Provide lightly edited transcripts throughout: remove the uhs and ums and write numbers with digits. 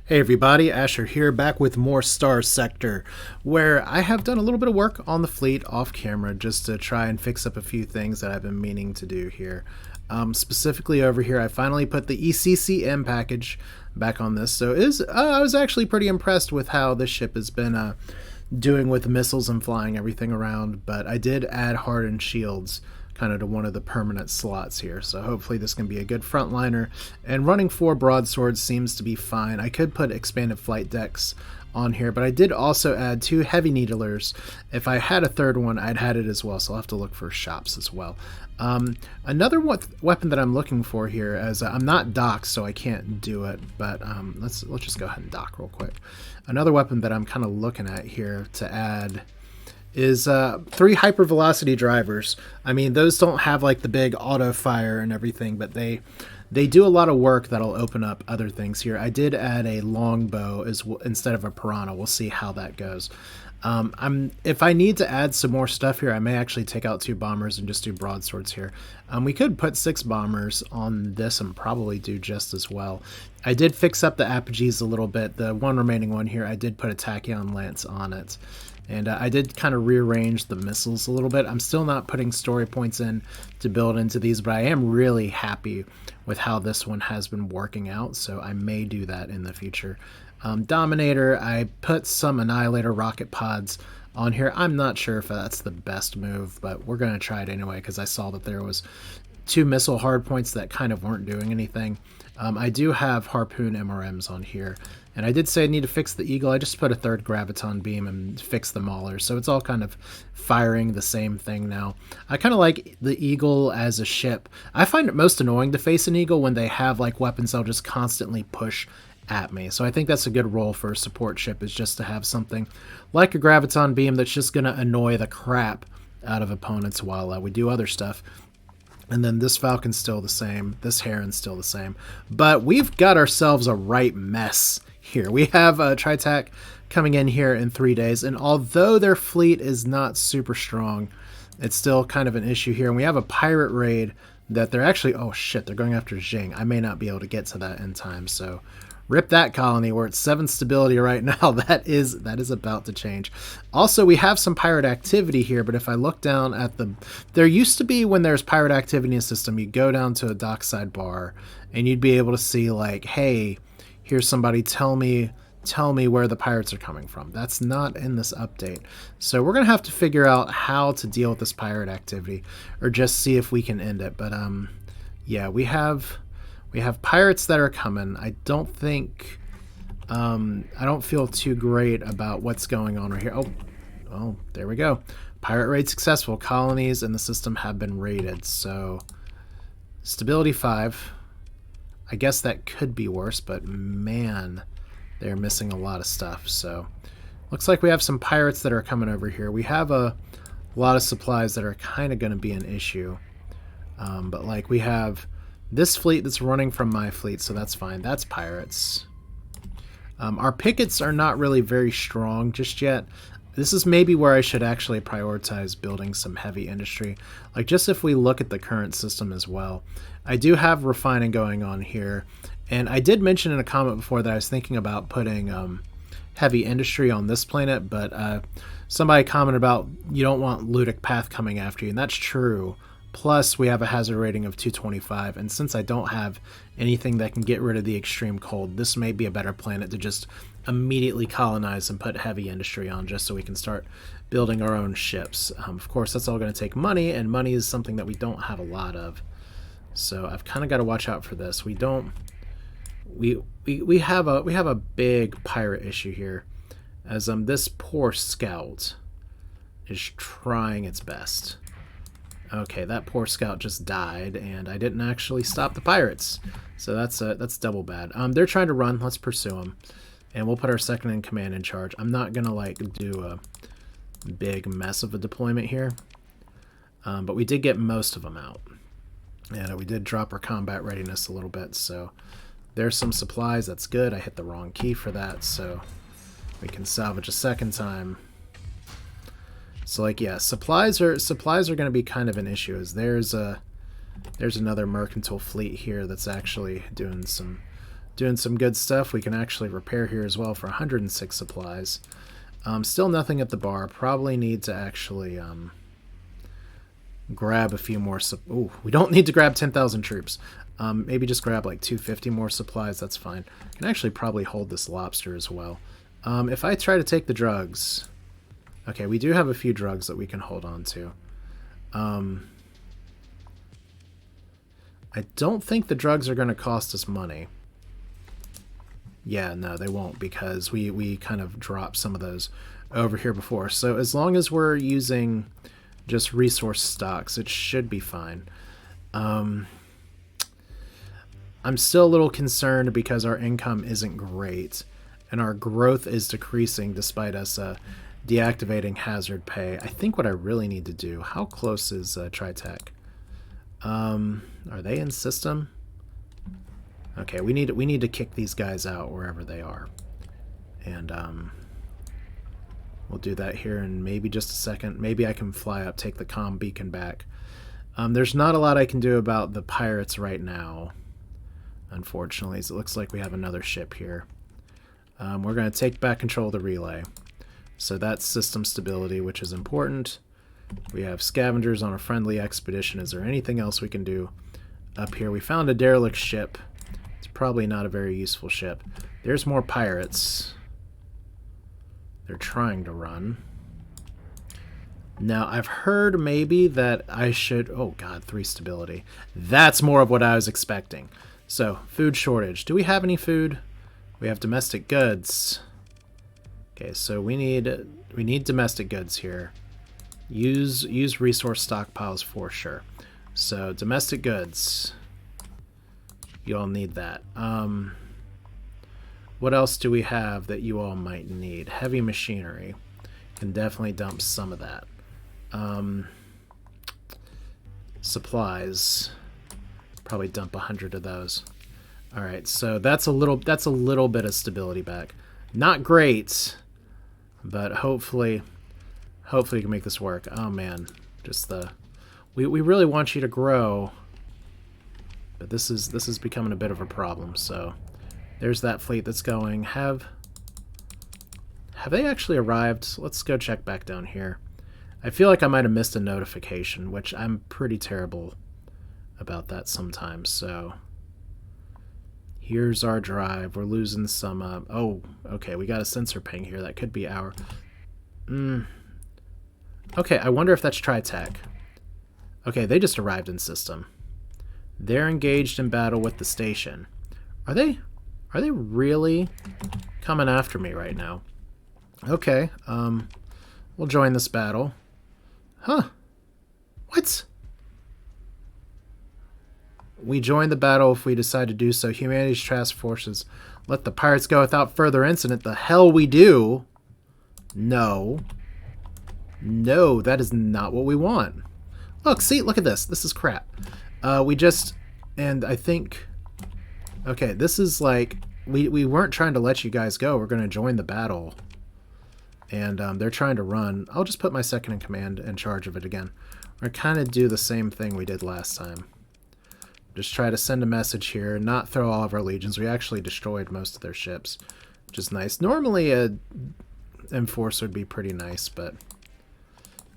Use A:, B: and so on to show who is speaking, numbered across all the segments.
A: Hey everybody, Asher here, back with more Starsector, where I have done a little bit of work on the fleet off camera just to try and fix up a few things that I've been meaning to do here. Specifically over here, I finally put the ECCM package back on this, so I was actually pretty impressed with how this ship has been doing with missiles and flying everything around, but I did add hardened shields kind of to one of the permanent slots here, so hopefully this can be a good frontliner. And running 4 broadswords seems to be fine. I could put expanded flight decks on here, but I did also add 2 heavy needlers. If I had a third one, I'd had it as well, so I'll have to look for shops as well. Another weapon that I'm looking for here, as I'm not docked, so I can't do it, but let's just go ahead and dock real quick. Another weapon that I'm kind of looking at here to add is 3 hypervelocity drivers. I mean, those don't have like the big auto fire and everything, but they do a lot of work that'll open up other things here. I did add a longbow instead of a piranha. We'll see how that goes. If I need to add some more stuff here, I may actually take out 2 bombers and just do broadswords here. We could put 6 bombers on this and probably do just as well. I did fix up the apogees a little bit. The one remaining one here, I did put a tachyon lance on it. And I did kind of rearrange the missiles a little bit. I'm still not putting story points in to build into these, but I am really happy with how this one has been working out, so I may do that in the future. Dominator, I put some Annihilator rocket pods on here. I'm not sure if that's the best move, but we're going to try it anyway because I saw that there was 2 missile hardpoints that kind of weren't doing anything. I do have Harpoon MRMs on here, and I did say I need to fix the Eagle. I just put a 3rd Graviton beam and fixed the Mauler, so it's all kind of firing the same thing now. I kind of like the Eagle as a ship. I find it most annoying to face an Eagle when they have like weapons that'll just constantly push at me. So I think that's a good role for a support ship, is just to have something like a Graviton beam that's just going to annoy the crap out of opponents while we do other stuff. And then this Falcon's still the same. This Heron's still the same. But we've got ourselves a right mess here. We have Tri-Tach coming in here in 3 days. And although their fleet is not super strong, it's still kind of an issue here. And we have a pirate raid that they're actually... Oh, shit. They're going after Qing. I may not be able to get to that in time. So rip that colony. We're at 7 stability right now. That is about to change. Also, we have some pirate activity here, but if I look down at the... There used to be, when there's pirate activity in a system, you go down to a dockside bar, and you'd be able to see, like, hey, here's somebody, tell me where the pirates are coming from. That's not in this update. So we're going to have to figure out how to deal with this pirate activity, or just see if we can end it. But, yeah, we have pirates that are coming. I don't think... I don't feel too great about what's going on right here. Oh, there we go. Pirate raid successful. Colonies in the system have been raided. So, stability 5. I guess that could be worse, but man, they're missing a lot of stuff. So, looks like we have some pirates that are coming over here. We have a lot of supplies that are kind of going to be an issue. But like we have this fleet that's running from my fleet, so that's fine. That's pirates. Our pickets are not really very strong just yet. This is maybe where I should actually prioritize building some heavy industry. Like, just if we look at the current system as well. I do have refining going on here. And I did mention in a comment before that I was thinking about putting heavy industry on this planet, but somebody commented about you don't want Ludic Path coming after you, and that's true. Plus, we have a hazard rating of 225, and since I don't have anything that can get rid of the extreme cold, this may be a better planet to just immediately colonize and put heavy industry on, just so we can start building our own ships. Of course, that's all going to take money, and money is something that we don't have a lot of. So I've kind of got to watch out for this. We have a big pirate issue here, as this poor scout is trying its best. Okay, that poor scout just died, and I didn't actually stop the pirates. So that's double bad. They're trying to run. Let's pursue them. And we'll put our second in command in charge. I'm not going to, like, do a big mess of a deployment here. But we did get most of them out. And we did drop our combat readiness a little bit. So there's some supplies. That's good. I hit the wrong key for that. So we can salvage a second time. So, like, yeah, supplies are going to be kind of an issue. As there's another mercantile fleet here that's actually doing some Doing some good stuff. We can actually repair here as well for 106 supplies. Still nothing at the bar. Probably need to actually grab a few more. Ooh, we don't need to grab 10,000 troops. Maybe just grab like 250 more supplies. That's fine. Can actually probably hold this lobster as well. If I try to take the drugs... Okay, we do have a few drugs that we can hold on to. I don't think the drugs are going to cost us money. Yeah, no, they won't, because we kind of dropped some of those over here before. So as long as we're using just resource stocks, it should be fine. I'm still a little concerned because our income isn't great, and our growth is decreasing despite us deactivating hazard pay. I think what I really need to do... How close is Tri-Tach? Are they in system? Okay, we need to kick these guys out wherever they are. And we'll do that here in maybe just a second. Maybe I can fly up, take the comm beacon back. There's not a lot I can do about the pirates right now, unfortunately. It looks like we have another ship here. We're going to take back control of the relay. So that's system stability, which is important. We have scavengers on a friendly expedition. Is there anything else we can do up here? We found a derelict ship. It's probably not a very useful ship. There's more pirates. They're trying to run. Now, I've heard maybe that I should... Oh, God, 3 stability. That's more of what I was expecting. So, food shortage. Do we have any food? We have domestic goods. Okay, so we need domestic goods here. Use resource stockpiles for sure. So, domestic goods. You all need that. What else do we have that you all might need? Heavy machinery. Can definitely dump some of that. Supplies. Probably dump 100 of those. All right, so that's a little bit of stability back. Not great, but hopefully we can make this work. Oh man, just we really want you to grow, but this is becoming a bit of a problem. So there's that fleet that's going. Have they actually arrived? Let's go check back down here. I feel like I might have missed a notification, which I'm pretty terrible about that sometimes. So here's our drive. We're losing some... oh, okay, we got a sensor ping here. That could be our... Okay, I wonder if that's Tri-Tach. Okay, they just arrived in system. They're engaged in battle with the station. Are they really coming after me right now? Okay, we'll join this battle. Huh. What? We join the battle if we decide to do so. Humanity's task forces let the pirates go without further incident. The hell we do? No. No, that is not what we want. Look, see, look at this. This is crap. And I think... Okay, this is like... We weren't trying to let you guys go. We're going to join the battle. And they're trying to run. I'll just put my second in command in charge of it again. We're kind of do the same thing we did last time. Just try to send a message here, not throw all of our legions. We actually destroyed most of their ships, which is nice. Normally a enforcer would be pretty nice, but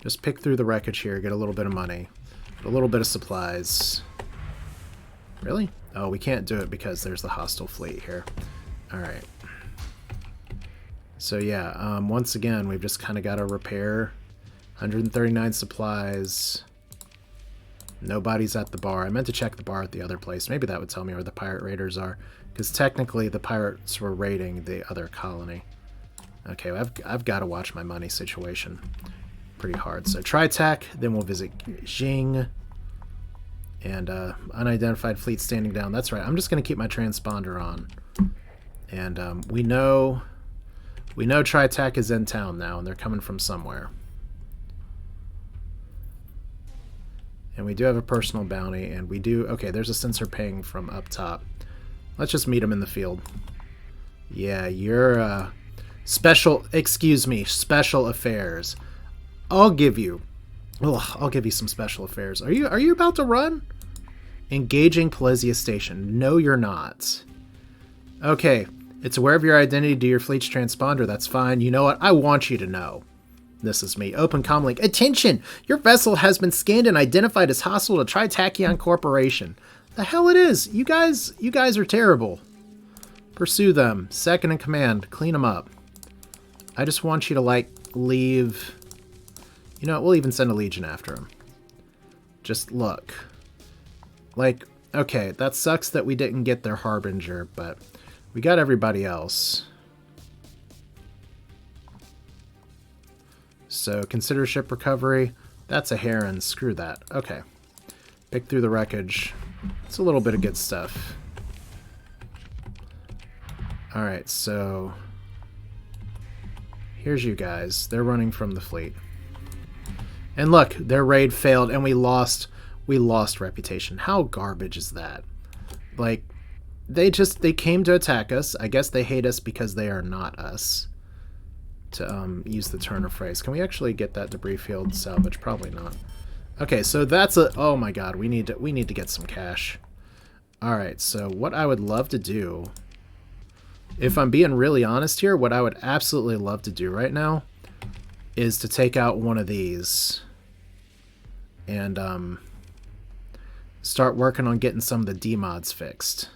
A: just pick through the wreckage here, get a little bit of money, a little bit of supplies. Really? Oh, we can't do it because there's the hostile fleet here. Alright. So yeah, once again, we've just kind of got to repair 139 supplies. Nobody's at the bar. I meant to check the bar at the other place. Maybe that would tell me where the pirate raiders are, because technically the pirates were raiding the other colony. Okay, well, I've got to watch my money situation pretty hard. So Tri-Tach, then we'll visit Qing. And unidentified fleet standing down. That's right. I'm just going to keep my transponder on. And we know Tri-Tach is in town now, and they're coming from somewhere. And we do have a personal bounty, and we do... Okay, there's a sensor ping from up top. Let's just meet him in the field. Yeah, you're special... Excuse me, special affairs. I'll give you some special affairs. Are you about to run? Engaging Palesia Station. No, you're not. Okay, it's aware of your identity to your fleet's transponder. That's fine. You know what? I want you to know. This is me. Open comlink. Attention! Your vessel has been scanned and identified as hostile to Tri-Tachyon Corporation. The hell it is! You guys are terrible. Pursue them. Second in command. Clean them up. I just want you to, like, leave... You know what? We'll even send a legion after him. Just look. Like, okay, that sucks that we didn't get their Harbinger, but we got everybody else. So, consider ship recovery. That's a Heron. Screw that. Okay. Pick through the wreckage. It's a little bit of good stuff. Alright, so... Here's you guys. They're running from the fleet. And look, their raid failed and we lost reputation. How garbage is that? Like, they came to attack us. I guess they hate us because they are not us. To use the turn of phrase. Can we actually get that debris field salvaged? Probably not. Okay, so that's a... Oh my god, we need to get some cash. Alright, so what I would love to do... If I'm being really honest here, what I would absolutely love to do right now is to take out one of these and start working on getting some of the demods fixed.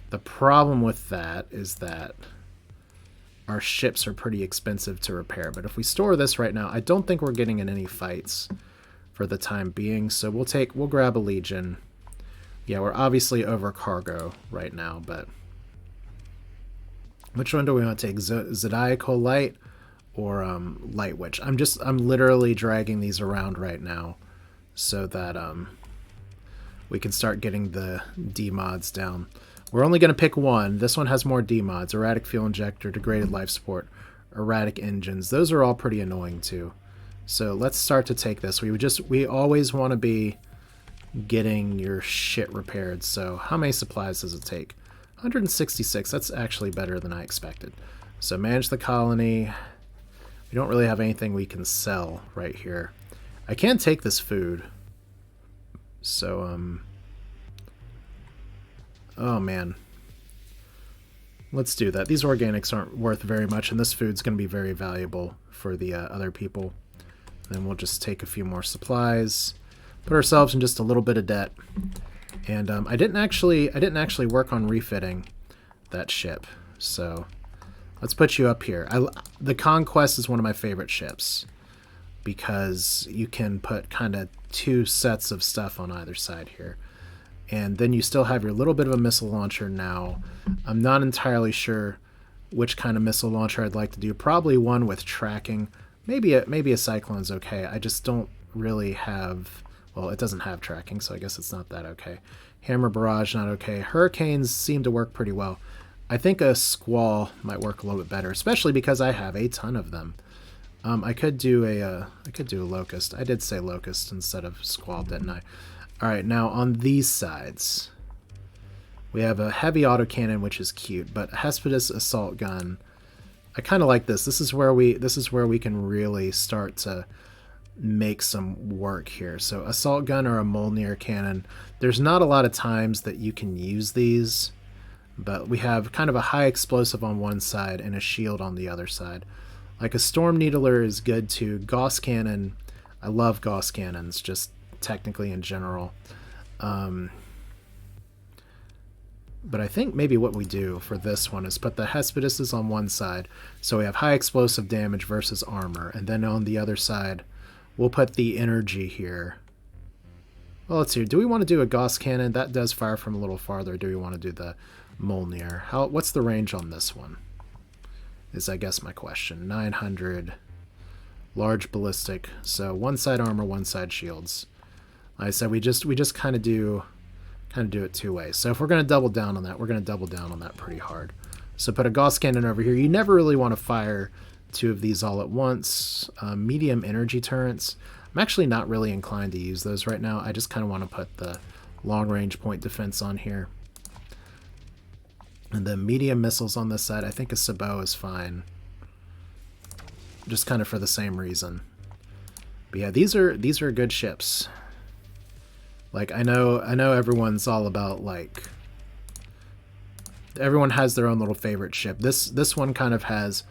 A: The problem with that is that our ships are pretty expensive to repair, but if we store this right now, I don't think we're getting in any fights for the time being, so we'll grab a legion. Yeah, we're obviously over cargo right now, but which one do we want to take? Zodiacal Light or Light Witch? I'm literally dragging these around right now so that we can start getting the demods down. We're only going to pick one. This one has more demods. Erratic fuel injector, degraded life support, erratic engines. Those are all pretty annoying too. So let's start to take this. We always want to be getting your shit repaired. So how many supplies does it take? 166. That's actually better than I expected. So manage the colony. We don't really have anything we can sell right here. I can take this food. So, oh man. Let's do that. These organics aren't worth very much, and this food's going to be very valuable for the other people. Then we'll just take a few more supplies. Put ourselves in just a little bit of debt. And I didn't actually work on refitting that ship. So let's put you up here. The Conquest is one of my favorite ships because you can put kind of two sets of stuff on either side here. And then you still have your little bit of a missile launcher now. I'm not entirely sure which kind of missile launcher I'd like to do. Probably one with tracking. Maybe a Cyclone's okay. I just don't really have... Well, it doesn't have tracking, so I guess it's not that okay. Hammer Barrage, not okay. Hurricanes seem to work pretty well. I think a Squall might work a little bit better, especially because I have a ton of them. I could do a Locust. I did say Locust instead of Squall, didn't I? All right, now on these sides, we have a heavy autocannon, which is cute, but Hesperus assault gun. I kind of like this. This is where we can really start to make some work here. So assault gun or a Molnir cannon. There's not a lot of times that you can use these, but we have kind of a high explosive on one side and a shield on the other side. Like a Storm Needler is good too. Gauss cannon, I love Gauss cannons, just technically in general. But I think maybe what we do for this one is put the Hespeduses on one side, so we have high explosive damage versus armor, and then on the other side, we'll put the energy here. Well, let's see. Do we want to do a Gauss cannon? That does fire from a little farther. Do we want to do the Molnir? What's the range on this one? Is I guess my question. 900. Large ballistic. So one side armor, one side shields. Like I said, we just kind of do it two ways. So if we're going to double down on that, we're going to double down on that pretty hard. So put a Gauss cannon over here. You never really want to fire two of these all at once. Medium energy turrets. I'm actually not really inclined to use those right now. I just kind of want to put the long range point defense on here. And then medium missiles on this side. I think a Sabot is fine. Just kind of for the same reason. But yeah, these are good ships. Like I know everyone's all about like everyone has their own little favorite ship. This one kind of has,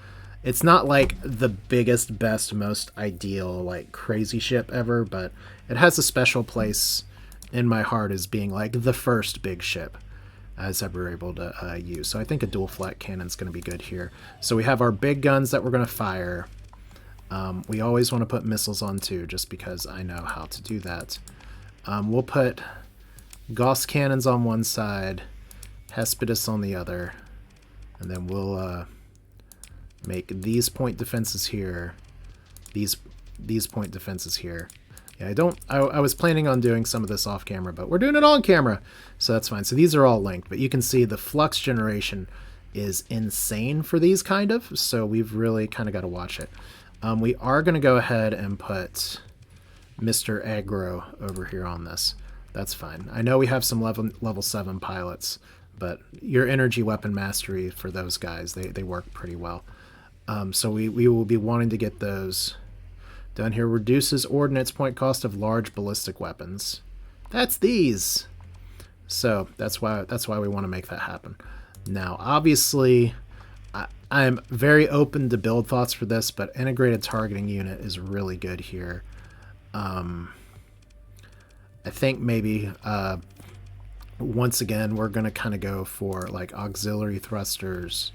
A: it's not like the biggest, best, most ideal, like crazy ship ever, but it has a special place in my heart as being like the first big ship I was ever able to use. So I think a dual flat cannon is going to be good here. So we have our big guns that we're going to fire. We always want to put missiles on too, just because I know how to do that. We'll put Gauss cannons on one side, Hespedus on the other, and then we'll make these point defenses here, these point defenses here. Yeah, I was planning on doing some of this off camera, but we're doing it on camera, so that's fine. So these are all linked, but you can see the flux generation is insane for these kind of, so we've really kind of got to watch it. We are going to go ahead and put Mr. Aggro over here on this. That's fine. I know we have some level 7 pilots, but your energy weapon mastery for those guys, they work pretty well. So we will be wanting to get those. Down here, reduces ordnance point cost of large ballistic weapons. That's these. So that's why we want to make that happen. Now, obviously, I'm very open to build thoughts for this, but integrated targeting unit is really good here. I think maybe once again we're going to kind of go for like auxiliary thrusters.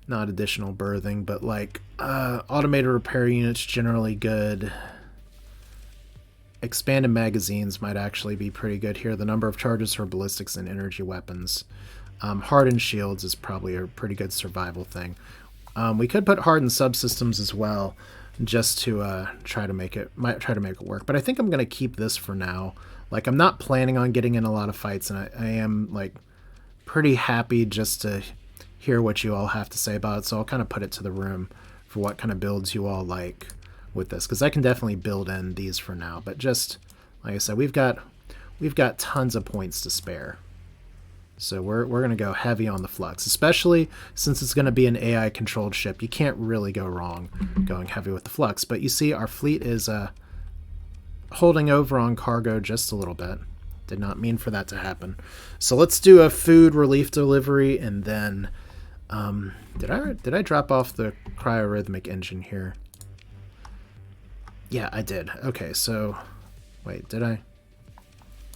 A: Not additional berthing, but like automated repair units generally good. Expanded magazines might actually be pretty good here. The number of charges for ballistics and energy weapons. Hardened shields is probably a pretty good survival thing. We could put hardened subsystems as well, just to try to make it work. But I think I'm going to keep this for now. Like, I'm not planning on getting in a lot of fights, and I am like pretty happy just to hear what you all have to say about it. So I'll kind of put it to the room for what kind of builds you all like with this, because I can definitely build in these for now. But just like I said, we've got tons of points to spare. So we're going to go heavy on the flux, especially since it's going to be an AI-controlled ship. You can't really go wrong going heavy with the flux. But you see our fleet is holding over on cargo just a little bit. Did not mean for that to happen. So let's do a food relief delivery, and then did I drop off the cryorhythmic engine here? Yeah, I did. Okay, so wait, did I?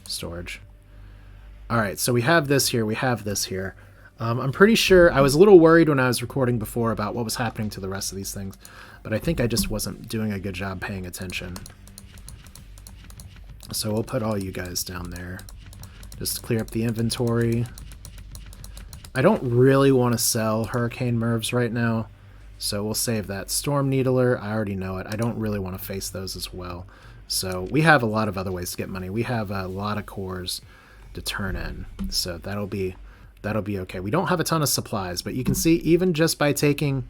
A: Storage. All right, so we have this here. We have this here. I'm pretty sure I was a little worried when I was recording before about what was happening to the rest of these things, but I think I just wasn't doing a good job paying attention. So we'll put all you guys down there. Just to clear up the inventory. I don't really want to sell Hurricane Mervs right now, so we'll save that. Storm Needler, I already know it. I don't really want to face those as well. So we have a lot of other ways to get money. We have a lot of cores to turn in, so that'll be okay. We don't have a ton of supplies, but you can see even just by taking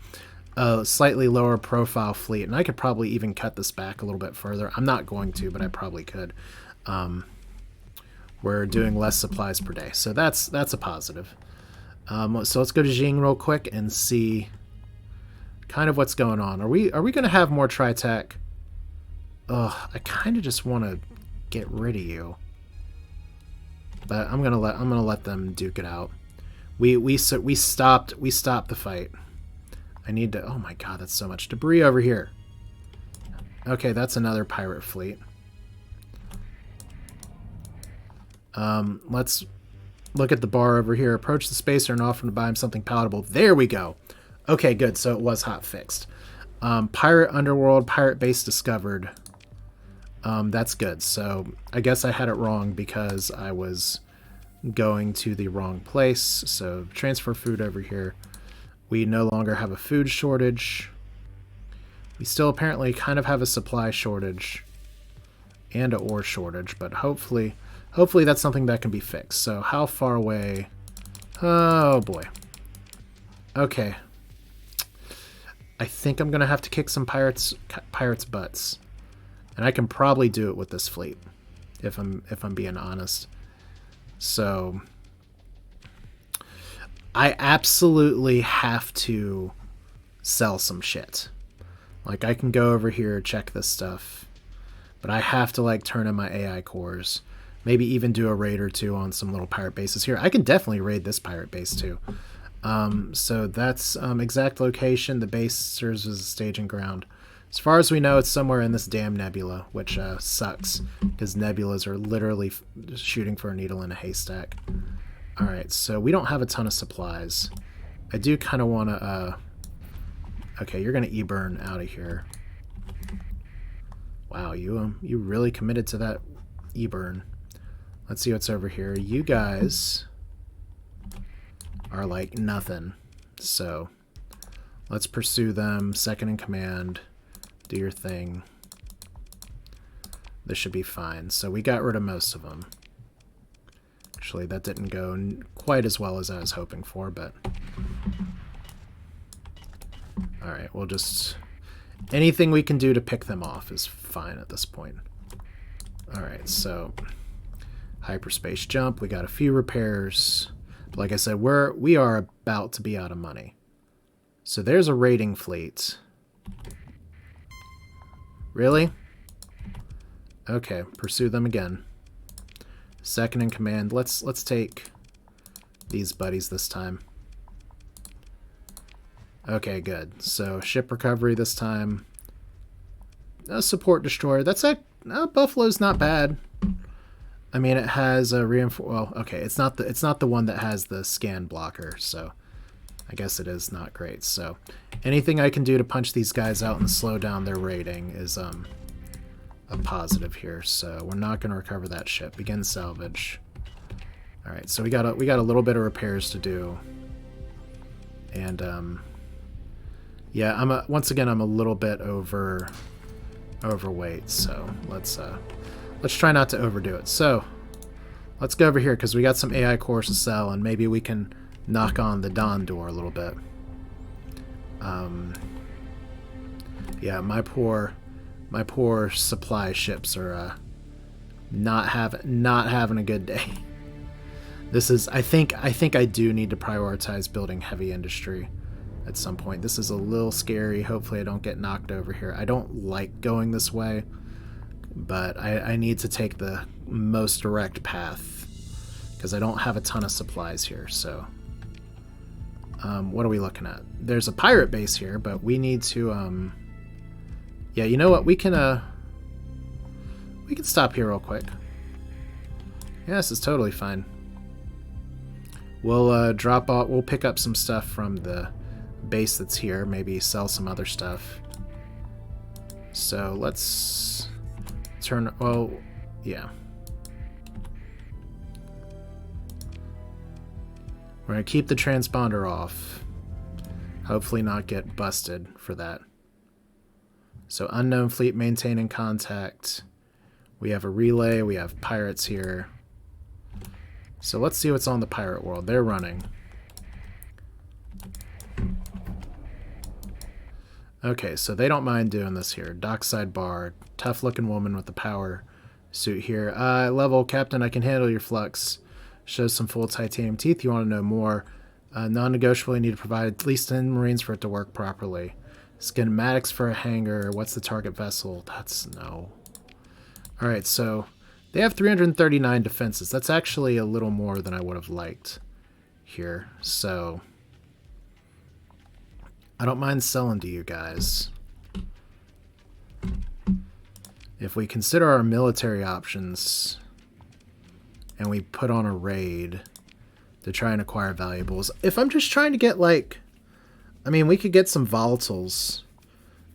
A: a slightly lower profile fleet, and I could probably even cut this back a little bit further. I'm not going to, but I probably could. We're doing less supplies per day, so that's a positive. So let's go to Qing real quick and see kind of what's going on. Are we going to have more Tri-Tach? Ugh, I kind of just want to get rid of you, but I'm gonna let them duke it out. We stopped the fight. I need to. Oh my god, that's so much debris over here. Okay, that's another pirate fleet. Let's look at the bar over here. Approach the spacer and offer to buy him something palatable. There we go. Okay, good. So it was hot fixed. Pirate underworld, pirate base discovered. That's good. So I guess I had it wrong because I was going to the wrong place. So transfer food over here. We no longer have a food shortage. We still apparently kind of have a supply shortage and an ore shortage, but hopefully that's something that can be fixed. So how far away? Oh boy. Okay. I think I'm gonna have to kick some pirates' butts, and I can probably do it with this fleet, if I'm being honest. So I absolutely have to sell some shit. Like, I can go over here, check this stuff, but I have to like turn in my AI cores Maybe even do a raid or two on some little pirate bases here. I can definitely raid this pirate base too. So that's exact location. The base serves as a staging ground. As far as we know, it's somewhere in this damn nebula, which sucks, because nebulas are literally shooting for a needle in a haystack. Alright, so we don't have a ton of supplies. I do kind of want to... okay, you're going to e-burn out of here. Wow, you really committed to that e-burn. Let's see what's over here. You guys are like nothing. So let's pursue them. Second in command. Do your thing. This should be fine. So we got rid of most of them. Actually, that didn't go quite as well as I was hoping for, but... alright, we'll just... anything we can do to pick them off is fine at this point. Alright, so... hyperspace jump. We got a few repairs. But like I said, we are about to be out of money. So there's a raiding fleet. Really? Okay, pursue them again. Second in command. Let's take these buddies this time. Okay, good. So ship recovery this time. A support destroyer. That's a Buffalo's not bad. I mean, it has a reinforce. Well, okay, it's not the one that has the scan blocker, so I guess it is not great. So anything I can do to punch these guys out and slow down their raiding is a positive here. So we're not going to recover that ship. Begin salvage. All right, so we got a little bit of repairs to do, and yeah, once again I'm a little bit overweight, so let's try not to overdo it. So let's go over here because we got some AI cores to sell, and maybe we can knock on the Dawn door a little bit. Yeah, my poor supply ships are not having a good day. This is I think I do need to prioritize building heavy industry at some point. This is a little scary. Hopefully I don't get knocked over here. I don't like going this way, but I need to take the most direct path because I don't have a ton of supplies here. So what are we looking at? There's a pirate base here, but we need to yeah, you know what, we can stop here real quick. Yeah, this is totally fine. We'll drop off, we'll pick up some stuff from the base that's here, maybe sell some other stuff. So let's turn, well, yeah. We're going to keep the transponder off. Hopefully not get busted for that. So unknown fleet maintaining contact. We have a relay. We have pirates here. So let's see what's on the pirate world. They're running. Okay, so they don't mind doing this here. Dockside bar. Tough looking woman with the power suit here. Level, Captain, I can handle your flux. Shows some full titanium teeth. You want to know more. Non-negotiable, you need to provide at least 10 Marines for it to work properly. Schematics for a hangar. What's the target vessel? That's no. Alright, so they have 339 defenses. That's actually a little more than I would have liked here. So I don't mind selling to you guys. If we consider our military options and we put on a raid to try and acquire valuables, if I'm just trying to get, like, I mean, we could get some volatiles,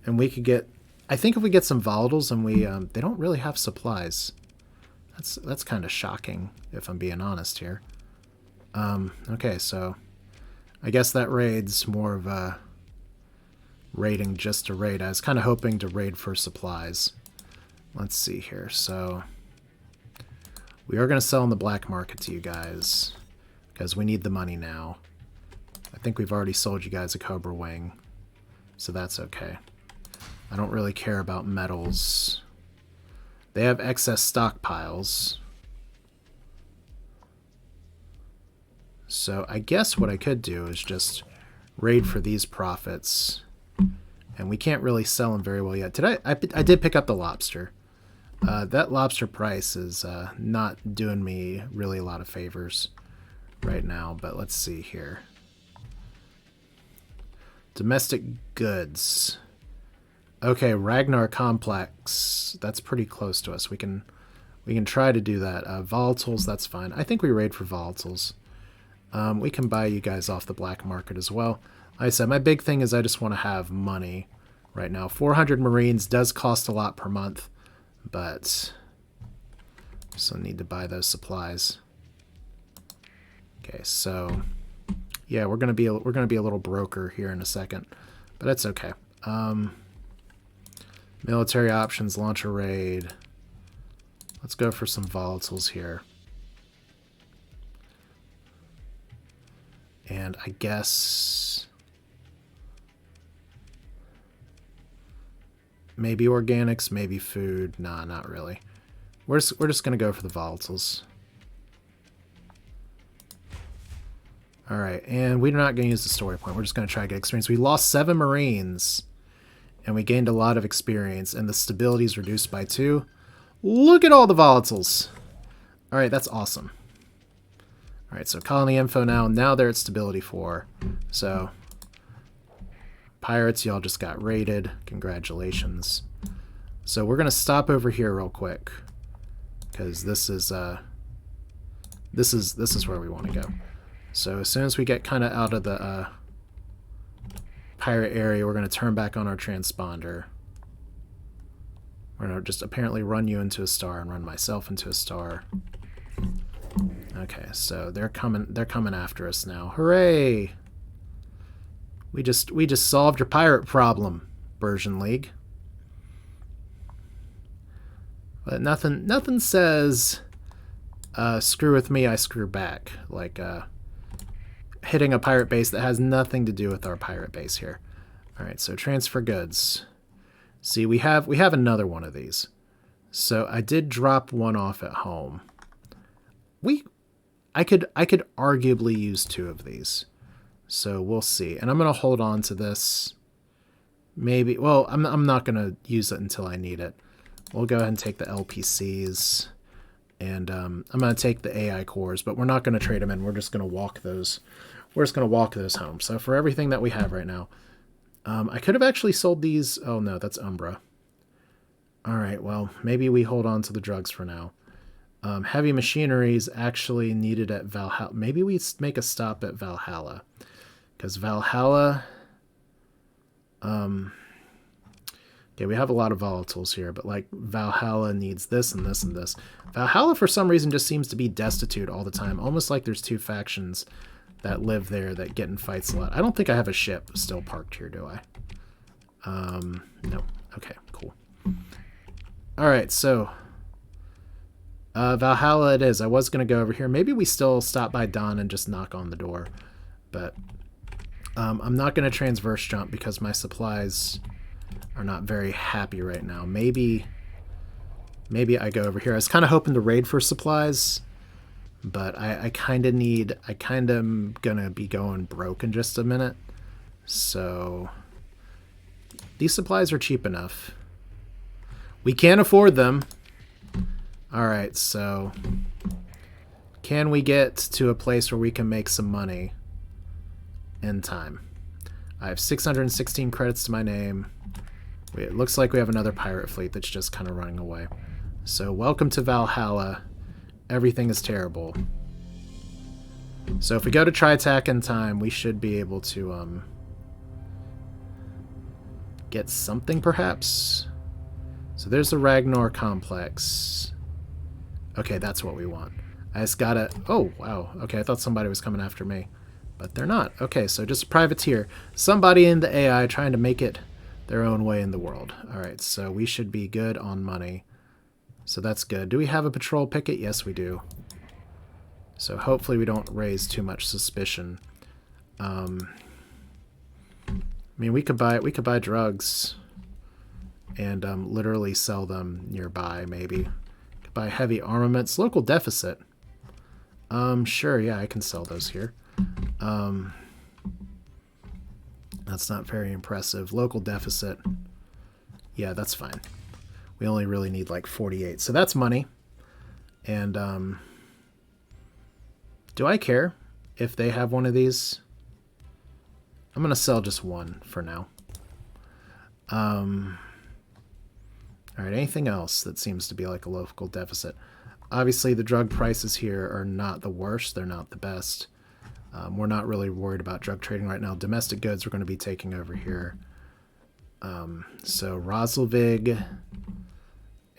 A: and we could get, I think if we get some volatiles and we, they don't really have supplies. That's kind of shocking, if I'm being honest here. Okay, so I guess that raid's more of a raiding just to raid. I was kind of hoping to raid for supplies. Let's see here. So we are going to sell in the black market to you guys because we need the money now. I think we've already sold you guys a Cobra Wing, so that's okay. I don't really care about metals. They have excess stockpiles. So I guess what I could do is just raid for these profits. And we can't really sell them very well yet. I did pick up the lobster. That lobster price is not doing me really a lot of favors right now, but let's see here. Domestic goods. Okay, Ragnar Complex. That's pretty close to us. We can try to do that. Volatiles, that's fine. I think we raid for volatiles. We can buy you guys off the black market as well. Like I said, my big thing is I just want to have money right now. 400 Marines does cost a lot per month, but so need to buy those supplies. Okay, so yeah, we're gonna be a little broker here in a second, but that's okay. Military options, launch a raid. Let's go for some volatiles here. And I guess maybe organics, maybe food. Nah, not really. We're just gonna go for the volatiles. All right, and we're not gonna use the story point. We're just gonna try to get experience. We lost 7 Marines, and we gained a lot of experience, and the stability is reduced by 2. Look at all the volatiles. All right, that's awesome. All right, so colony info now. Now they're at stability 4. So pirates, y'all just got raided. Congratulations. So we're gonna stop over here real quick because this is where we want to go. So as soon as we get kind of out of the pirate area, we're gonna turn back on our transponder. We're gonna just apparently run you into a star and run myself into a star. Okay, so they're coming after us now. Hooray! We just solved your pirate problem, Persian League. But nothing says screw with me, I screw back. Like hitting a pirate base that has nothing to do with our pirate base here. All right, so transfer goods. See, we have another one of these. So I did drop one off at home. I could arguably use 2 of these. So we'll see. And I'm going to hold on to this. Maybe, well, I'm not going to use it until I need it. We'll go ahead and take the LPCs. And I'm going to take the AI cores, but we're not going to trade them in. We're just going to walk those. We're just going to walk those home. So for everything that we have right now, I could have actually sold these. Oh no, that's Umbra. All right, well, maybe we hold on to the drugs for now. Heavy machinery is actually needed at Valhalla. Maybe we make a stop at Valhalla. Because Valhalla... okay, we have a lot of volatiles here, but like Valhalla needs this and this and this. Valhalla, for some reason, just seems to be destitute all the time. Almost like there's 2 factions that live there that get in fights a lot. I don't think I have a ship still parked here, do I? No. Okay, cool. Alright, so... Valhalla it is. I was going to go over here. Maybe we still stop by Don and just knock on the door. But I'm not going to transverse jump because my supplies are not very happy right now. Maybe I go over here. I was kind of hoping to raid for supplies, but I kind of am going to be going broke in just a minute. So these supplies are cheap enough. We can't afford them. Alright, so can we get to a place where we can make some money in time? I have 616 credits to my name. It looks like we have another pirate fleet that's just kind of running away. So welcome to Valhalla. Everything is terrible. So if we go to Tri-Tachyon in time, we should be able to get something perhaps. So there's the Ragnar complex. Okay, that's what we want. I just gotta... Oh, wow. Okay, I thought somebody was coming after me. But they're not. Okay, so just a privateer. Somebody in the AI trying to make it their own way in the world. Alright, so we should be good on money. So that's good. Do we have a patrol picket? Yes, we do. So hopefully we don't raise too much suspicion. I mean, we could buy drugs and literally sell them nearby, maybe. Could buy heavy armaments. Local deficit. Sure, yeah, I can sell those here. That's not very impressive. Local deficit. Yeah, that's fine. We only really need like 48. So that's money. And do I care if they have one of these? I'm going to sell just one for now. All right, anything else that seems to be like a local deficit? Obviously, the drug prices here are not the worst. They're not the best. We're not really worried about drug trading right now. Domestic goods we're going to be taking over here. So Roselvig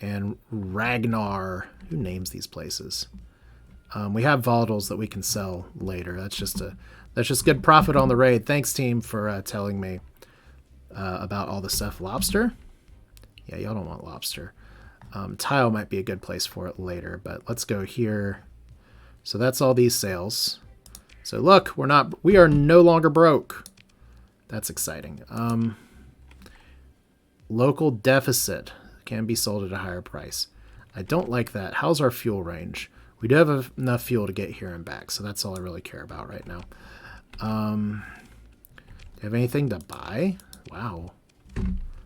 A: and Ragnar. Who names these places? We have volatiles that we can sell later. That's just good profit on the raid. Thanks, team, for telling me about all the stuff. Lobster? Yeah, y'all don't want lobster. Tile might be a good place for it later, but let's go here. So that's all these sales. So look, we are no longer broke. That's exciting. Local deficit can be sold at a higher price. I don't like that. How's our fuel range? We do have enough fuel to get here and back, so that's all I really care about right now. Do you have anything to buy? Wow.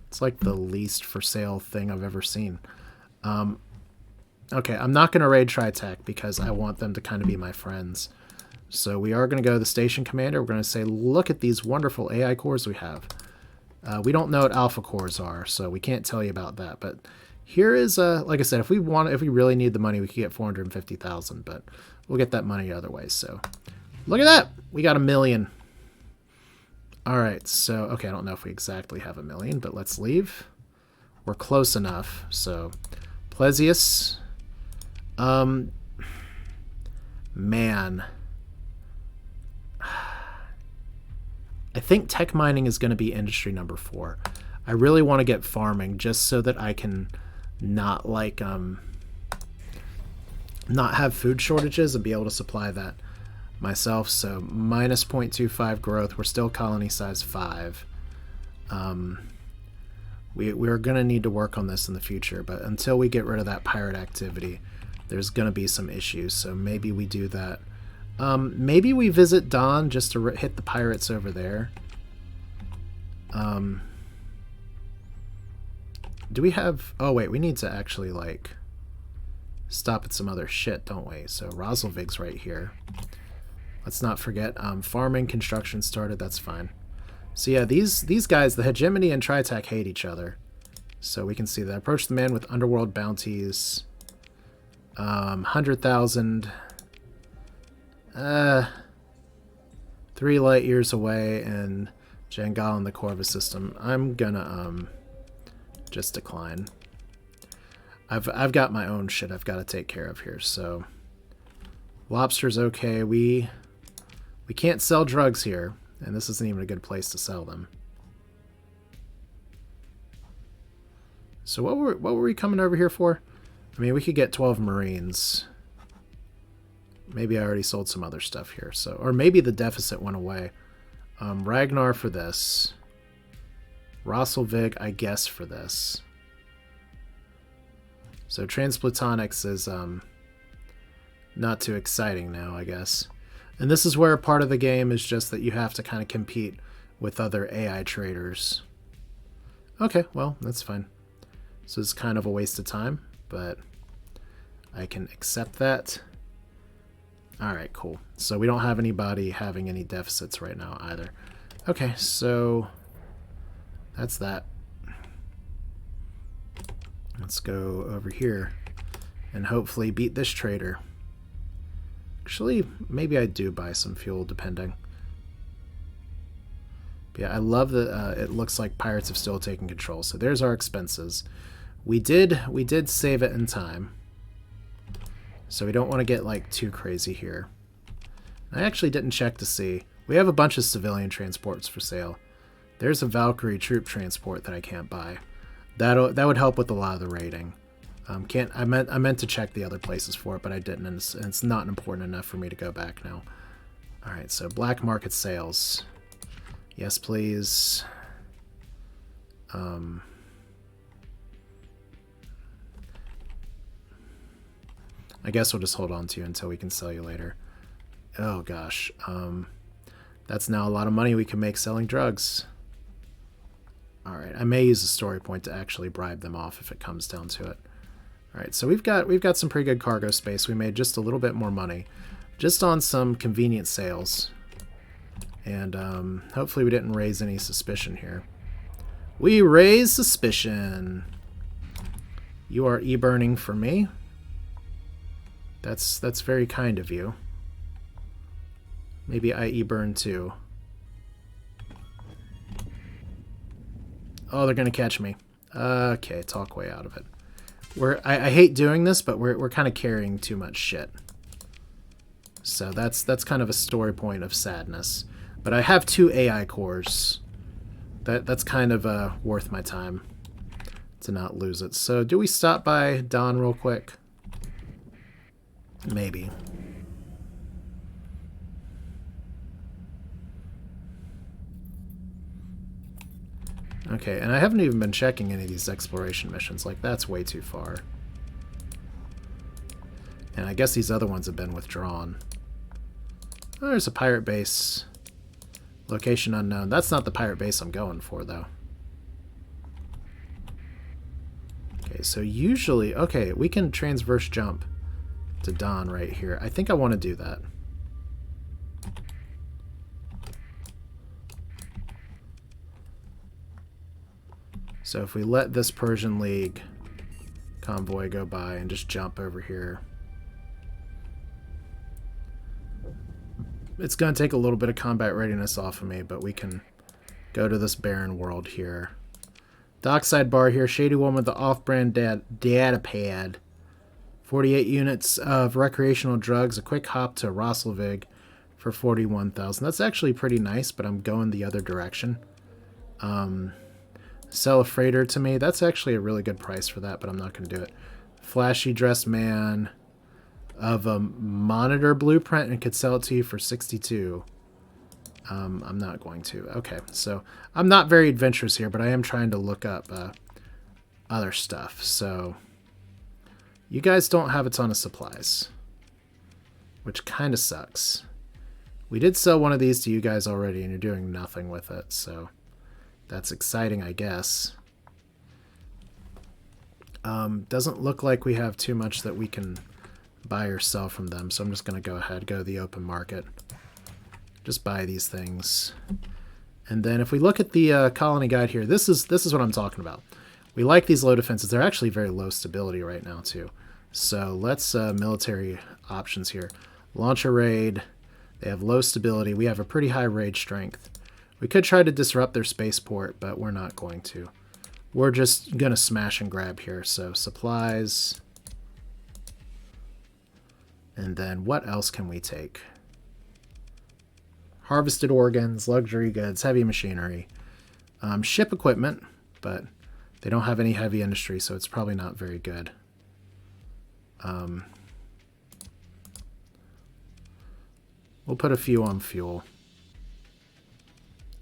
A: It's like the least for sale thing I've ever seen. Okay, I'm not going to raid Tri-Tach because I want them to kind of be my friends. So we are going to go to the station commander. We're going to say, look at these wonderful AI cores we have. We don't know what alpha cores are, so we can't tell you about that. But here is, like I said, if we really need the money, we could get 450,000, but we'll get that money other ways. So look at that. We got 1 million. All right, so, okay, I don't know if we exactly have 1 million, but let's leave. We're close enough. So Plesius, man, I think tech mining is going to be industry number 4. I really want to get farming just so that I can not like not have food shortages and be able to supply that myself. So minus 0.25 growth. We're still colony size 5. We're going to need to work on this in the future, but until we get rid of that pirate activity, there's going to be some issues. So maybe we do that. Maybe we visit Don just to hit the pirates over there. Do we have... Oh, wait, we need to actually, like, stop at some other shit, don't we? So Roselvig's right here. Let's not forget, farming, construction started, that's fine. So yeah, these guys, the Hegemony and Tri-Tach hate each other. So we can see that. Approach the man with underworld bounties. 100,000... 3 light years away, and Jangal in the Corvus system. I'm gonna just decline. I've got my own shit I've got to take care of here. So lobster's okay. We can't sell drugs here, and this isn't even a good place to sell them. So what were we coming over here for? I mean, we could get 12 Marines. Maybe I already sold some other stuff here. So, or maybe the deficit went away. Ragnar for this. Roselvig, I guess, for this. So Transplutonics is not too exciting now, I guess. And this is where part of the game is just that you have to kind of compete with other AI traders. Okay, well, that's fine. So it's kind of a waste of time, but I can accept that. Alright, cool. So we don't have anybody having any deficits right now either. Okay, so that's that. Let's go over here and hopefully beat this trader. Actually, maybe I do buy some fuel, depending. But yeah, I love that it looks like pirates have still taken control. So there's our expenses. We did save it in time. So we don't want to get like too crazy here. I actually didn't check to see. We have a bunch of civilian transports for sale. There's a Valkyrie troop transport that I can't buy. That would help with a lot of the raiding. I meant to check the other places for it, but I didn't, and it's not important enough for me to go back now. All right, so black market sales. Yes, please. I guess we'll just hold on to you until we can sell you later. Oh gosh, that's now a lot of money we can make selling drugs. Alright, I may use a story point to actually bribe them off if it comes down to it. Alright, so we've got some pretty good cargo space. We made just a little bit more money. Just on some convenient sales. And hopefully we didn't raise any suspicion here. We raise suspicion. You are e-burning for me. That's very kind of you. Maybe I e-burn too. Oh, they're gonna catch me. Okay, talk way out of it. I hate doing this, but we're kind of carrying too much shit. So that's kind of a story point of sadness. But I have 2 AI cores. That's kind of worth my time to not lose it. So do we stop by Don real quick? Maybe. Okay, and I haven't even been checking any of these exploration missions. Like, that's way too far. And I guess these other ones have been withdrawn. Oh, there's a pirate base. Location unknown. That's not the pirate base I'm going for, though. Okay, so usually... Okay, we can transverse jump to Dawn right here. I think I want to do that. So if we let this Persian League convoy go by and just jump over here... It's going to take a little bit of combat readiness off of me, but we can go to this barren world here. Dockside bar here. Shady Woman with the off-brand data pad. 48 units of recreational drugs. A quick hop to Rosselvig for 41,000. That's actually pretty nice, but I'm going the other direction. Sell a freighter to me. That's actually a really good price for that, but I'm not going to do it. Flashy dressed man of a monitor blueprint and could sell it to you for 62. I'm not going to. Okay, so I'm not very adventurous here, but I am trying to look up other stuff. So you guys don't have a ton of supplies, which kind of sucks. We did sell one of these to you guys already, and you're doing nothing with it, so that's exciting, I guess. Doesn't look like we have too much that we can buy or sell from them, so I'm just going to go ahead, go to the open market. Just buy these things. And then if we look at the colony guide here, this is what I'm talking about. We like these low defenses. They're actually very low stability right now, too. So let's military options here. Launch a raid. They have low stability. We have a pretty high raid strength. We could try to disrupt their spaceport, but we're not going to. We're just going to smash and grab here. So supplies. And then what else can we take? Harvested organs, luxury goods, heavy machinery. Ship equipment, but they don't have any heavy industry, so it's probably not very good. We'll put a few on fuel.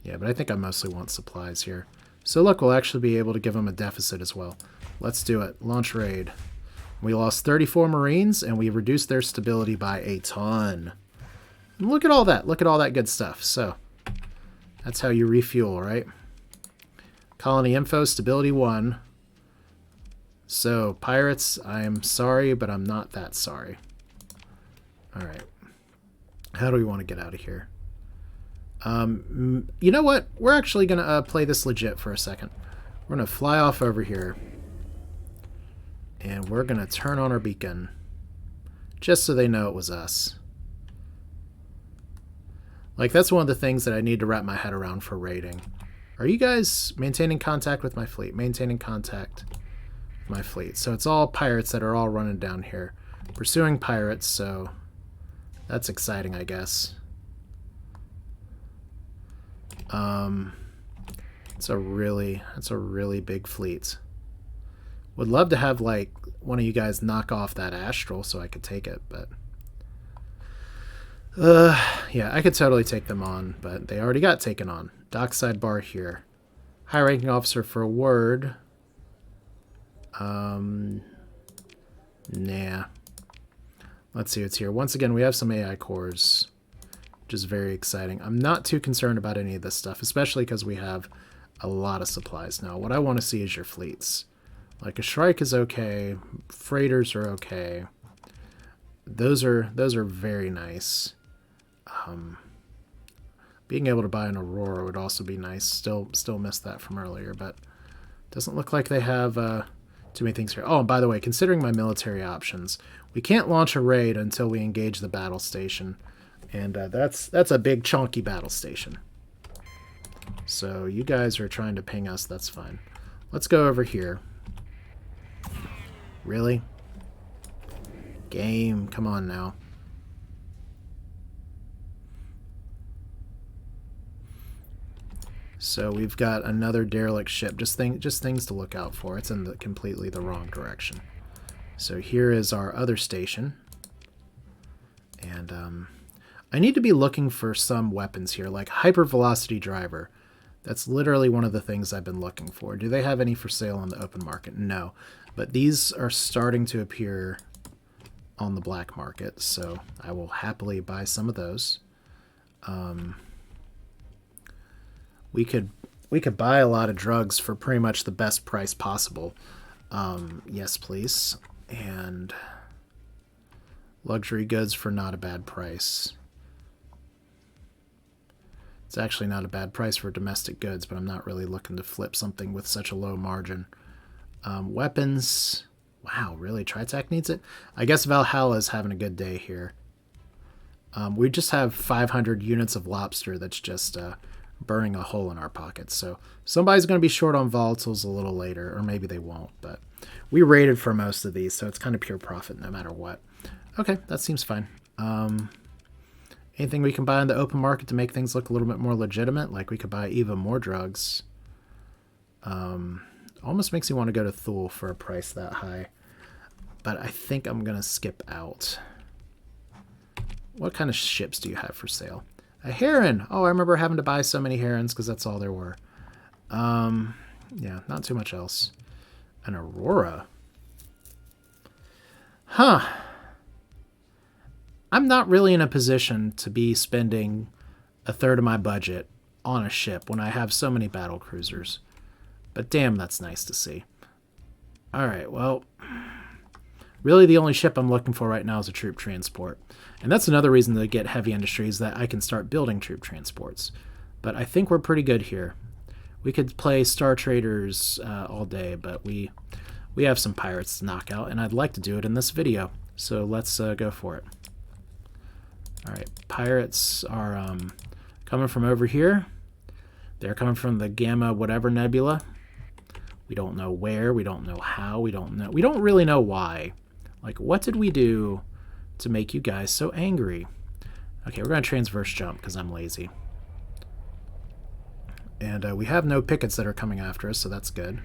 A: Yeah, but I think I mostly want supplies here. So look, we'll actually be able to give them a deficit as well. Let's do it. Launch raid. We lost 34 Marines, and we reduced their stability by a ton. And look at all that. Look at all that good stuff. So, that's how you refuel, right? Colony info, stability 1. So, pirates, I'm sorry, but I'm not that sorry. Alright. How do we want to get out of here? You know what? We're actually going to play this legit for a second. We're going to fly off over here. And we're going to turn on our beacon. Just so they know it was us. Like, that's one of the things that I need to wrap my head around for raiding. Are you guys maintaining contact with my fleet? Maintaining contact with my fleet. So it's all pirates that are all running down here. Pursuing pirates, so that's exciting, I guess. It's a really big fleet. Would love to have, like, one of you guys knock off that Astral so I could take it, but... yeah, I could totally take them on, but they already got taken on. Dockside bar here. High-ranking officer for a word. Nah. Let's see what's here. Once again, we have some AI cores, which is very exciting. I'm not too concerned about any of this stuff, especially because we have a lot of supplies now. What I want to see is your fleets. Like a Shrike is okay. Freighters are okay. Those are very nice. Being able to buy an Aurora would also be nice. Still missed that from earlier, but doesn't look like they have too many things here. Oh, and by the way, considering my military options, we can't launch a raid until we engage the battle station, and that's a big chunky battle station. So you guys are trying to ping us. That's fine. Let's go over here. Really? Game, come on now. So we've got another derelict ship. Just things to look out for. It's in completely the wrong direction. So here is our other station. And I need to be looking for some weapons here, like hypervelocity driver. That's literally one of the things I've been looking for. Do they have any for sale on the open market? No. But these are starting to appear on the black market, so I will happily buy some of those. We could buy a lot of drugs for pretty much the best price possible. Yes, please. And luxury goods for not a bad price. It's actually not a bad price for domestic goods, but I'm not really looking to flip something with such a low margin. Weapons. Wow, really? Tri-Tach needs it? I guess Valhalla's having a good day here. We just have 500 units of lobster that's just burning a hole in our pockets. So somebody's going to be short on volatiles a little later, or maybe they won't. But we rated for most of these, so it's kind of pure profit no matter what. Okay, that seems fine. Anything we can buy in the open market to make things look a little bit more legitimate? Like we could buy even more drugs. Almost makes me want to go to Thule for a price that high. But I think I'm going to skip out. What kind of ships do you have for sale? A heron! Oh, I remember having to buy so many herons because that's all there were. Yeah, not too much else. An Aurora. Huh. I'm not really in a position to be spending a third of my budget on a ship when I have so many battle cruisers. But damn, that's nice to see. Alright, well, really the only ship I'm looking for right now is a troop transport. And that's another reason to get heavy industry is that I can start building troop transports. But I think we're pretty good here. We could play Star Traders all day, but we have some pirates to knock out, and I'd like to do it in this video. So let's go for it. Alright, pirates are coming from over here. They're coming from the Gamma whatever nebula. We don't know where, we don't know how, we don't really know why. Like, what did we do to make you guys so angry? Okay, we're going to transverse jump because I'm lazy. And we have no pickets that are coming after us, so that's good.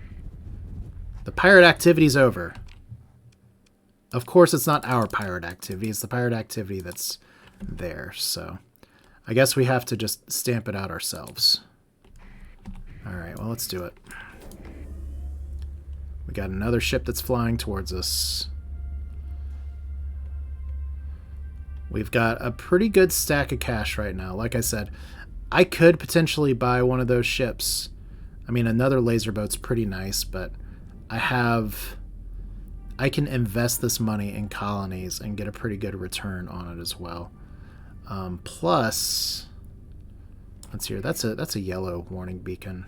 A: The pirate activity's over. Of course, it's not our pirate activity. It's the pirate activity that's there, so I guess we have to just stamp it out ourselves. Alright, well, let's do it. We got another ship that's flying towards us. We've got a pretty good stack of cash right now. Like I said, I could potentially buy one of those ships. I mean, another laser boat's pretty nice, but I can invest this money in colonies and get a pretty good return on it as well. Plus, let's see here. That's a yellow warning beacon.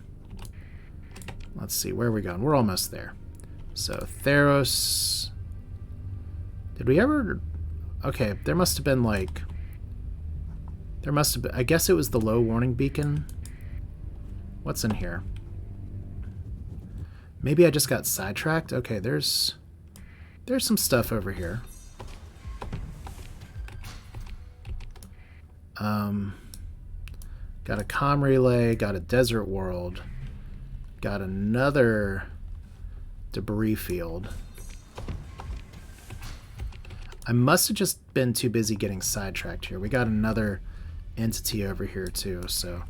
A: Let's see, where are we going? We're almost there. So, Theros. Did we ever... Okay, there must have been like... There must have been... I guess it was the low warning beacon. What's in here? Maybe I just got sidetracked? Okay, there's some stuff over here. Got a comm relay, got a desert world, got another debris field. I must have just been too busy getting sidetracked here. We got another entity over here too, so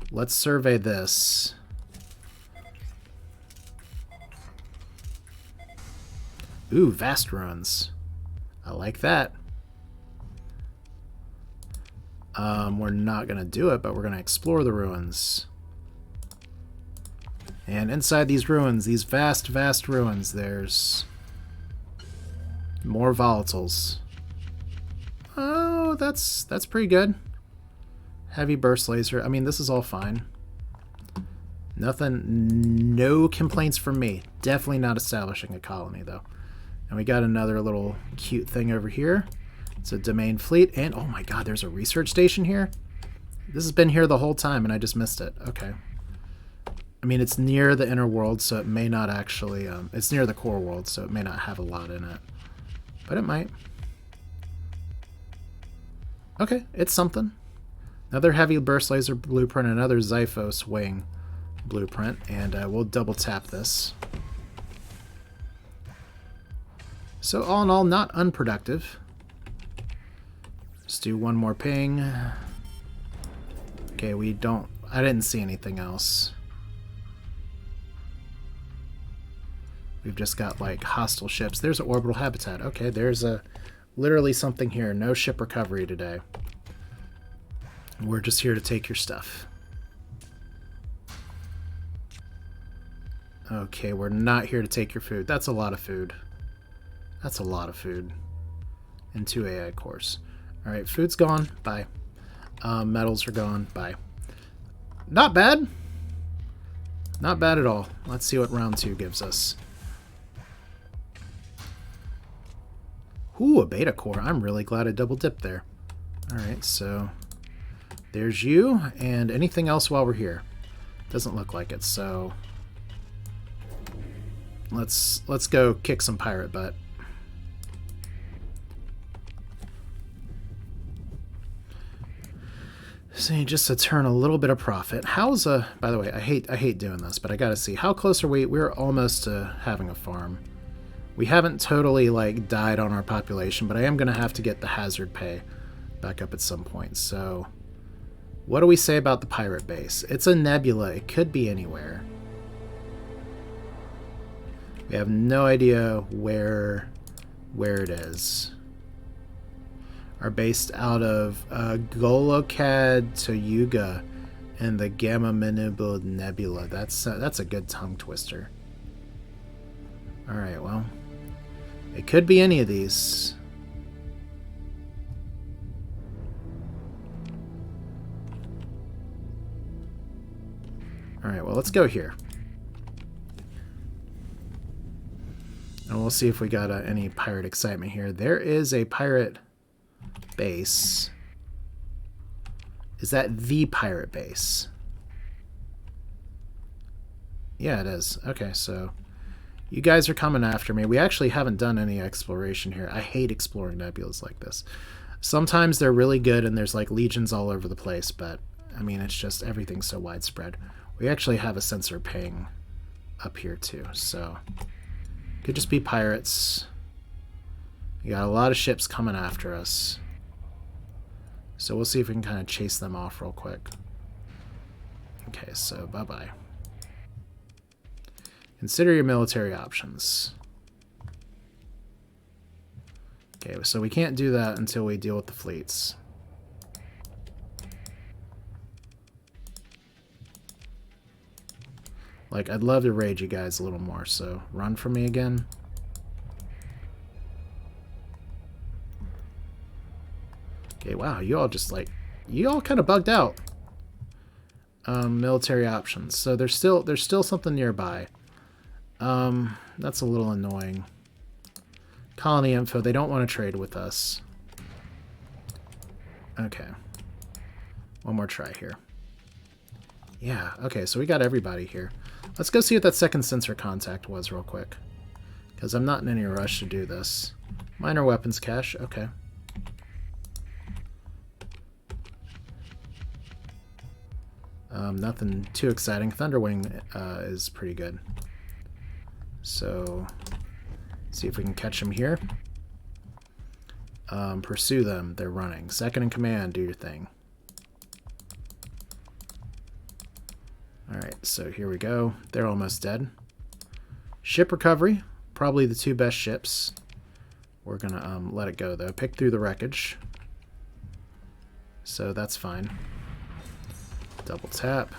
A: let's survey this. Ooh, vast ruins. I like that. We're not going to do it, but we're going to explore the ruins. And inside these ruins, these vast, vast ruins, there's more volatiles. Oh, that's pretty good. Heavy burst laser. I mean, this is all fine. Nothing, no complaints from me. Definitely not establishing a colony, though. And we got another little cute thing over here. It's a domain fleet, and oh my god, there's a research station here? This has been here the whole time, and I just missed it. Okay. I mean, it's near the inner world, so it may not actually... it's near the core world, so it may not have a lot in it. But it might. Okay, it's something. Another heavy burst laser blueprint, another Xiphos wing blueprint, and we'll double tap this. So all in all, not unproductive. Let's do one more ping. Okay, we don't... I didn't see anything else. We've just got, like, hostile ships. There's an orbital habitat. Okay, there's literally something here. No ship recovery today. We're just here to take your stuff. Okay, we're not here to take your food. That's a lot of food. That's a lot of food. And 2 AI cores. Alright, food's gone. Bye. Metals are gone. Bye. Not bad. Not bad at all. Let's see what round 2 gives us. Ooh, a beta core. I'm really glad I double dipped there. Alright, so there's you, and anything else while we're here? Doesn't look like it, so let's go kick some pirate butt. See, just to turn a little bit of profit. How's by the way, I hate doing this, but I gotta see. How close are we? We're almost to having a farm. We haven't totally, like, died on our population, but I am gonna have to get the hazard pay back up at some point. So, what do we say about the pirate base? It's a nebula. It could be anywhere. We have no idea where it is. Are based out of Golokad to Yuga and the Gamma Minibud Nebula. That's a good tongue twister. Alright, well, it could be any of these. Alright, well, let's go here. And we'll see if we got any pirate excitement here. There is a pirate base. Is that the pirate base? Yeah, it is. Okay, so you guys are coming after me. We actually haven't done any exploration here. I hate exploring nebulas like this. Sometimes they're really good and there's like legions all over the place, but I mean, it's just everything's so widespread. We actually have a sensor ping up here too, so could just be pirates. You got a lot of ships coming after us. So we'll see if we can kind of chase them off real quick. Okay, so bye-bye. Consider your military options. Okay, so we can't do that until we deal with the fleets. Like, I'd love to raid you guys a little more, so run from me again. Okay, wow, you all just like, you all kind of bugged out. Military options. So there's still something nearby. That's a little annoying. Colony info, they don't want to trade with us. Okay. One more try here. Yeah, okay, so we got everybody here. Let's go see what that second sensor contact was real quick. Because I'm not in any rush to do this. Minor weapons cache, okay. Nothing too exciting. Thunderwing is pretty good. So, see if we can catch them here. Pursue them. They're running. Second in command, do your thing. Alright, so here we go. They're almost dead. Ship recovery. Probably the 2 best ships. We're gonna let it go, though. Pick through the wreckage. So that's fine. Double tap.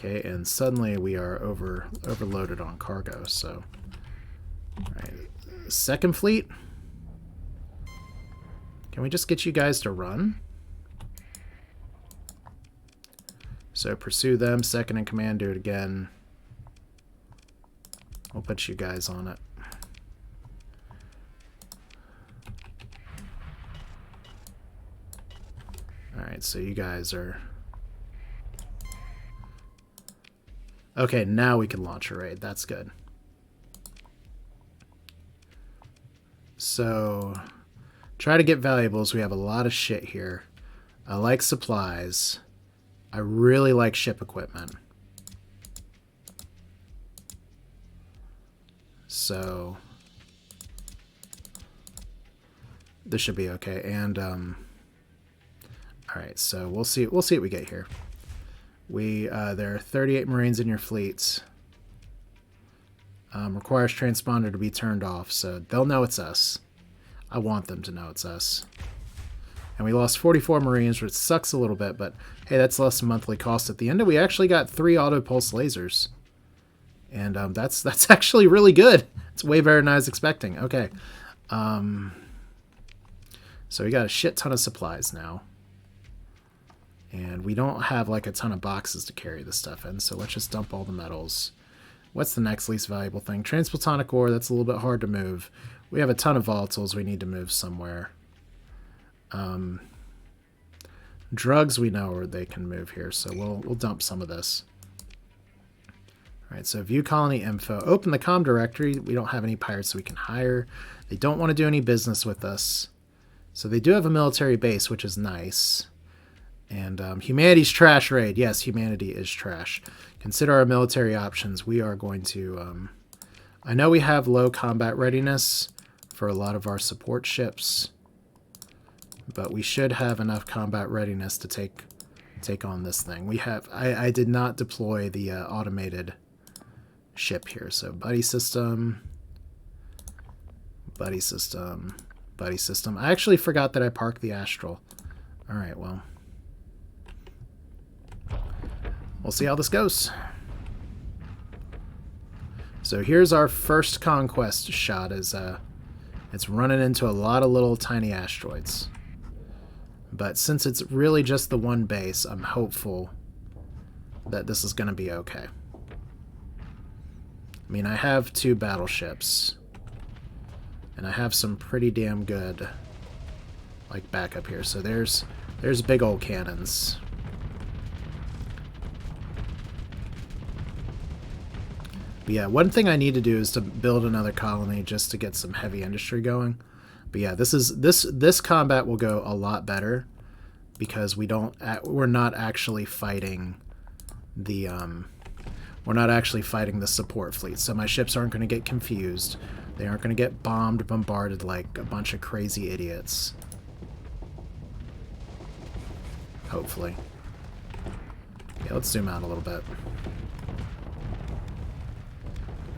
A: Okay, and suddenly we are overloaded on cargo, so... Alright, second fleet? Can we just get you guys to run? So pursue them, second in command, do it again. We'll put you guys on it. Alright, so you guys are... Okay, now we can launch a raid. That's good. So, try to get valuables. We have a lot of shit here. I like supplies. I really like ship equipment. So, this should be okay. And, alright, so we'll see what we get here. There are 38 Marines in your fleets. Requires transponder to be turned off, so they'll know it's us. I want them to know it's us. And we lost 44 Marines, which sucks a little bit, but hey, that's less monthly cost. At the end, we actually got 3 auto pulse lasers, and that's actually really good. It's way better than I was expecting. Okay, so we got a shit ton of supplies now. And we don't have like a ton of boxes to carry this stuff in, so let's just dump all the metals. What's the next least valuable thing? Transplutonic ore, that's a little bit hard to move. We have a ton of volatiles we need to move somewhere. Drugs we know where they can move here, so we'll dump some of this. Alright, so view colony info. Open the comm directory. We don't have any pirates we can hire. They don't want to do any business with us. So they do have a military base, which is nice. And humanity's trash raid. Yes, humanity is trash. Consider our military options. We are going to... I know we have low combat readiness for a lot of our support ships, but we should have enough combat readiness to take on this thing. We have... I did not deploy the automated ship here. So buddy system, buddy system, buddy system. I actually forgot that I parked the Astral. All right, well... We'll see how this goes. So here's our first conquest shot. It's running into a lot of little tiny asteroids. But since it's really just the one base, I'm hopeful that this is going to be okay. I mean, I have 2 battleships. And I have some pretty damn good like backup here. So there's big old cannons. But yeah, one thing I need to do is to build another colony just to get some heavy industry going. But yeah, this combat will go a lot better because we're not actually fighting the support fleet. So my ships aren't going to get confused. They aren't going to get bombarded like a bunch of crazy idiots. Hopefully. Yeah, let's zoom out a little bit.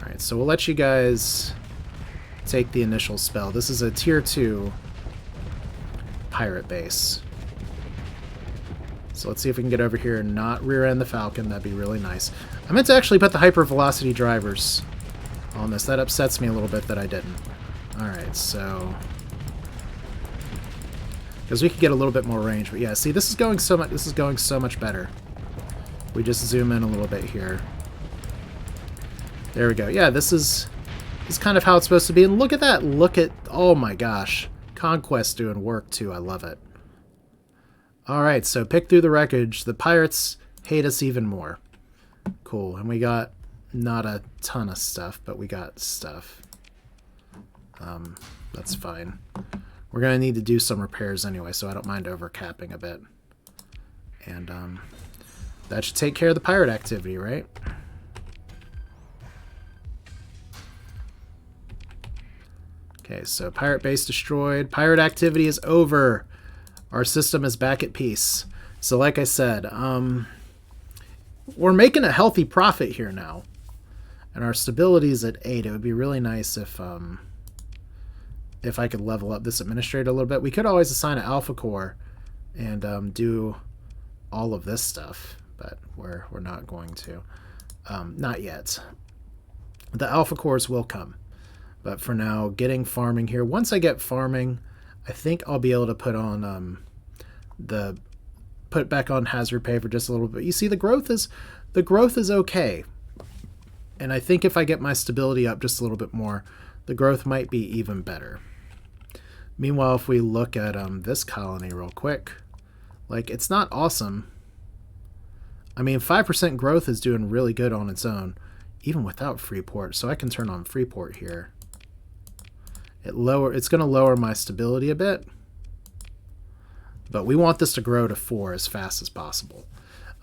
A: Alright, so we'll let you guys take the initial spell. This is a tier 2 pirate base. So let's see if we can get over here and not rear-end the Falcon. That'd be really nice. I meant to actually put the hypervelocity drivers on this. That upsets me a little bit that I didn't. Alright, so... because we could get a little bit more range. But yeah, see, this is going so much better. We just zoom in a little bit here. There we go. Yeah, this is kind of how it's supposed to be. And look at that. Oh my gosh. Conquest doing work too. I love it. Alright, so pick through the wreckage. The pirates hate us even more. Cool. And we got not a ton of stuff, but we got stuff. That's fine. We're going to need to do some repairs anyway, so I don't mind overcapping a bit. And that should take care of the pirate activity, right? Okay, so pirate base destroyed. Pirate activity is over. Our system is back at peace. So like I said, we're making a healthy profit here now. And our stability is at 8. It would be really nice if I could level up this administrator a little bit. We could always assign an alpha core and do all of this stuff. but we're not going to. Not yet. The alpha cores will come. But for now, getting farming here. Once I get farming, I think I'll be able to put on put back on hazard pay for just a little bit. You see, the growth is okay. And I think if I get my stability up just a little bit more, the growth might be even better. Meanwhile, if we look at this colony real quick, like, it's not awesome. I mean, 5% growth is doing really good on its own, even without Freeport. So I can turn on Freeport here. It's going to lower my stability a bit, but we want this to grow to 4 as fast as possible.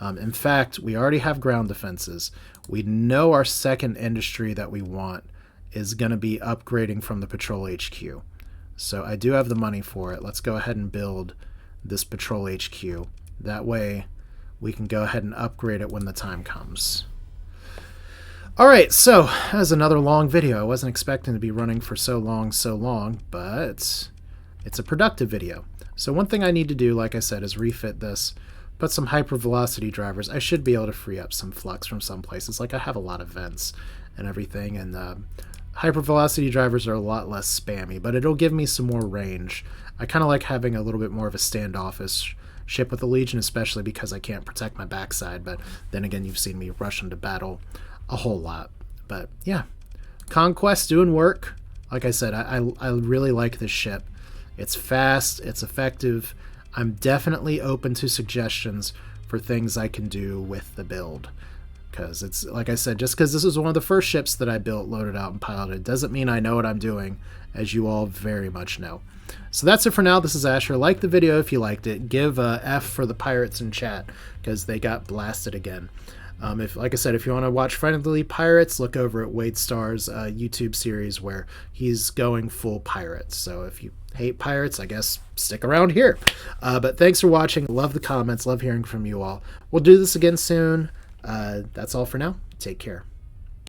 A: In fact, we already have ground defenses. We know our second industry that we want is going to be upgrading from the Patrol HQ. So I do have the money for it. Let's go ahead and build this Patrol HQ. That way we can go ahead and upgrade it when the time comes. Alright, so that was another long video. I wasn't expecting to be running for so long, but it's a productive video. So one thing I need to do, like I said, is refit this, put some hypervelocity drivers. I should be able to free up some flux from some places. Like, I have a lot of vents and everything, and hypervelocity drivers are a lot less spammy, but it'll give me some more range. I kind of like having a little bit more of a standoffish ship with the Legion, especially because I can't protect my backside, but then again, you've seen me rush into battle a whole lot. But yeah, Conquest doing work. Like I said, I really like this ship. It's fast, it's effective. I'm definitely open to suggestions for things I can do with the build, because it's, like I said, just because this is one of the first ships that I built, loaded out, and piloted doesn't mean I know what I'm doing, as you all very much know. So that's it for now. This is Asher. Like the video if you liked it. Give a F for the pirates in chat, because they got blasted again. Like I said, if you want to watch Friendly Pirates, look over at Wade Starr's YouTube series where he's going full pirates. So if you hate pirates, I guess stick around here. But thanks for watching. Love the comments. Love hearing from you all. We'll do this again soon. That's all for now. Take care.